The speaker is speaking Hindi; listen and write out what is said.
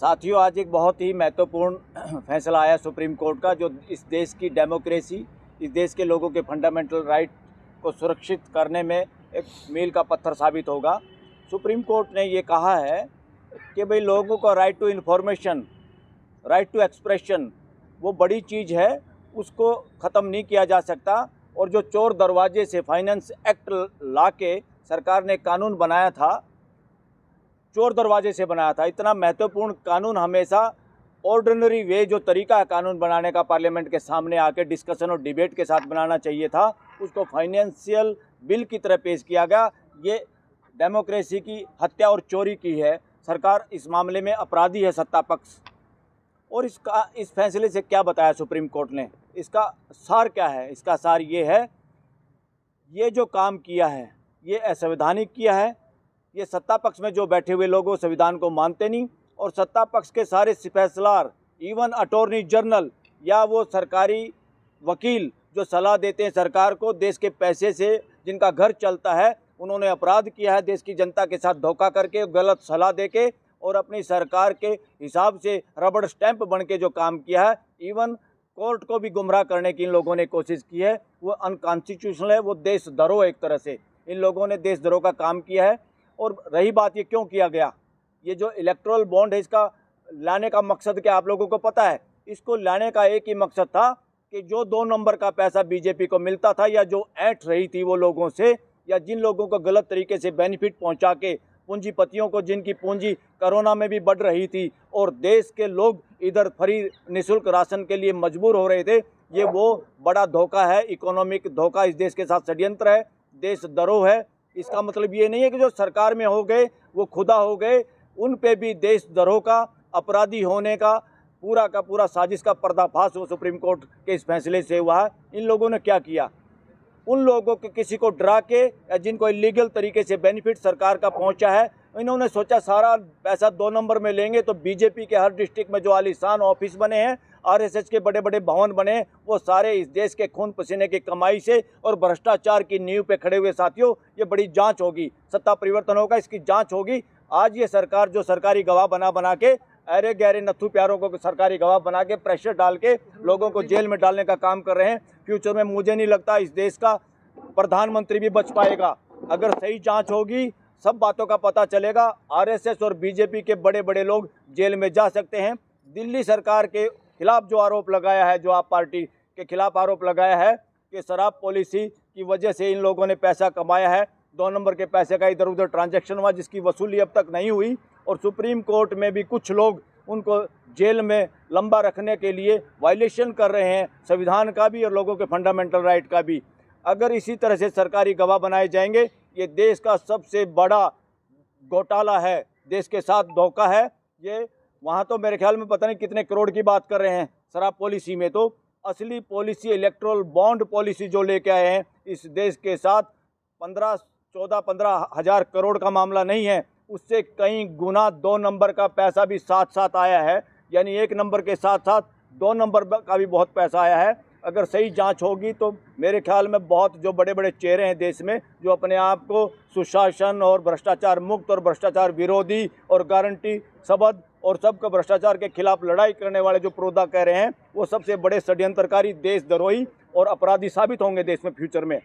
साथियों, आज एक बहुत ही महत्वपूर्ण फैसला आया सुप्रीम कोर्ट का, जो इस देश की डेमोक्रेसी, इस देश के लोगों के फंडामेंटल राइट को सुरक्षित करने में एक मील का पत्थर साबित होगा। सुप्रीम कोर्ट ने ये कहा है कि भाई लोगों का right to information, right to expression वो बड़ी चीज़ है, उसको ख़त्म नहीं किया जा सकता। और जो चोर दरवाजे से फाइनेंस एक्ट ला के सरकार ने कानून बनाया था, चोर दरवाजे से बनाया था। इतना महत्वपूर्ण कानून हमेशा ऑर्डिनरी वे, जो तरीका है कानून बनाने का, पार्लियामेंट के सामने आके डिस्कशन और डिबेट के साथ बनाना चाहिए था, उसको फाइनेंशियल बिल की तरह पेश किया गया। ये डेमोक्रेसी की हत्या और चोरी की है। सरकार इस मामले में अपराधी है, सत्ता पक्ष। और इस फैसले से क्या बताया सुप्रीम कोर्ट ने, इसका सार क्या है? इसका सार ये है, ये जो काम किया है ये असंवैधानिक किया है। ये सत्ता पक्ष में जो बैठे हुए लोग वो संविधान को मानते नहीं, और सत्ता पक्ष के सारे फैसलार, इवन अटॉर्नी जनरल या वो सरकारी वकील जो सलाह देते हैं सरकार को देश के पैसे से, जिनका घर चलता है, उन्होंने अपराध किया है देश की जनता के साथ धोखा करके, गलत सलाह देके और अपनी सरकार के हिसाब से रबड़ स्टैंप बन के जो काम किया है। इवन कोर्ट को भी गुमराह करने की इन लोगों ने कोशिश की है। वो अनकॉन्स्टिट्यूशनल है, वो देशद्रोह एक तरह से इन लोगों ने देशद्रोह का काम किया है। और रही बात ये क्यों किया गया, ये जो इलेक्टोरल बॉन्ड है, इसका लाने का मकसद क्या आप लोगों को पता है? इसको लाने का एक ही मकसद था कि जो 2 नंबर का पैसा बीजेपी को मिलता था, या जो ऐंठ रही थी वो लोगों से, या जिन लोगों को गलत तरीके से बेनिफिट पहुंचा के, पूंजीपतियों को जिनकी पूंजी कोरोना में भी बढ़ रही थी और देश के लोग इधर फ्री निःशुल्क राशन के लिए मजबूर हो रहे थे, ये वो बड़ा धोखा है, इकोनॉमिक धोखा इस देश के साथ षड्यंत्र है, देशद्रोह है। इसका मतलब ये नहीं है कि जो सरकार में हो गए वो खुदा हो गए, उन पे भी देशद्रोह का, अपराधी होने का पूरा साजिश का पर्दाफाश वो सुप्रीम कोर्ट के इस फैसले से हुआ है। इन लोगों ने क्या किया? उन लोगों के किसी को डरा के, या जिनको इलीगल तरीके से बेनिफिट सरकार का पहुंचा है, इन्होंने सोचा सारा पैसा 2 नंबर में लेंगे तो बीजेपी के हर डिस्ट्रिक्ट में जो आलीशान ऑफिस बने हैं, आरएसएस के बड़े बड़े भवन बने, वो सारे इस देश के खून पसीने की कमाई से और भ्रष्टाचार की नींव पे खड़े हुए। साथियों, ये बड़ी जांच होगी, सत्ता परिवर्तन होगा, इसकी जांच होगी। आज ये सरकार जो सरकारी गवाह बना के, अरे गहरे नत्थू प्यारों को सरकारी गवाह बना के, प्रेशर डाल के लोगों को जेल में डालने का काम कर रहे हैं। फ्यूचर में मुझे नहीं लगता इस देश का प्रधानमंत्री भी बच पाएगा। अगर सही जांच होगी, सब बातों का पता चलेगा। आरएसएस और बीजेपी के बड़े बड़े लोग जेल में जा सकते हैं। दिल्ली सरकार के खिलाफ जो आरोप लगाया है, जो आप पार्टी के खिलाफ आरोप लगाया है कि शराब पॉलिसी की वजह से इन लोगों ने पैसा कमाया है, 2 नंबर के पैसे का इधर उधर ट्रांजैक्शन हुआ, जिसकी वसूली अब तक नहीं हुई, और सुप्रीम कोर्ट में भी कुछ लोग उनको जेल में लंबा रखने के लिए वायलेशन कर रहे हैं, संविधान का भी और लोगों के फंडामेंटल राइट का भी। अगर इसी तरह से सरकारी गवाह बनाए जाएंगे, ये देश का सबसे बड़ा घोटाला है, देश के साथ धोखा है ये। वहाँ तो मेरे ख्याल में पता नहीं कितने करोड़ की बात कर रहे हैं शराब पॉलिसी में, तो असली पॉलिसी इलेक्ट्रोल बॉन्ड पॉलिसी जो लेके आए हैं इस देश के साथ, 15 हज़ार करोड़ का मामला नहीं है, उससे कई गुना 2 नंबर का पैसा भी साथ साथ आया है। यानी 1 नंबर के साथ साथ 2 नंबर का भी बहुत पैसा आया है। अगर सही जांच होगी तो मेरे ख्याल में बहुत जो बड़े बड़े चेहरे हैं देश में, जो अपने आप को सुशासन और भ्रष्टाचार मुक्त और भ्रष्टाचार विरोधी और गारंटी शब्द और सबका भ्रष्टाचार के खिलाफ लड़ाई करने वाले जो प्रोदा कह रहे हैं, वो सबसे बड़े षड्यंत्रकारी, देशद्रोही और अपराधी साबित होंगे देश में फ्यूचर में।